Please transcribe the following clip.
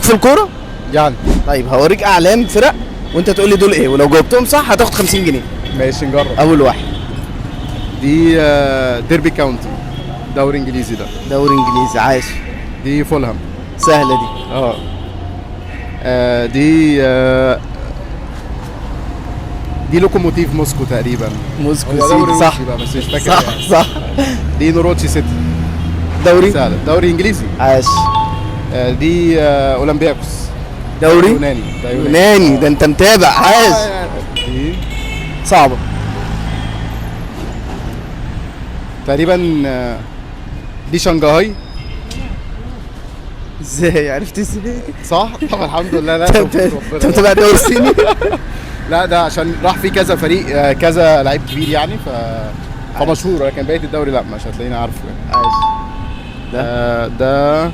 في الكوره؟ يعني طيب هوريك اعلام فرق وانت تقول لي دول ايه، ولو جاوبتهم صح هتاخد 50 جنيه. ماشي نجرب. اول واحد. دي ديربي كاونتي، دوري انجليزي ده. دوري انجليزي، عاش. دي فولهام. سهله دي. دي دي لوكوموتيف موسكو تقريبا. موسكو هو دوري سيدي، صح روسي بقى بس مش فاكر صح يعني. صح. دي نوروتشي سيتي. دوري. سهلة. دوري انجليزي. عاش. دي اولمبياكوس. دوري يوناني. ده يوناني، ده انت متابع، عاش. دي صعبه. تقريبا دي شنغهاي. ازاي عرفت ازاي؟ صح؟ طب الحمد لله. لا انت متابع الدوري الصيني؟ لا ده عشان راح فيه كذا فريق، كذا لعيب كبير يعني فمشهور، لكن بقيه الدوري لا مش هتلاقيني عارفه يعني. عاش. ده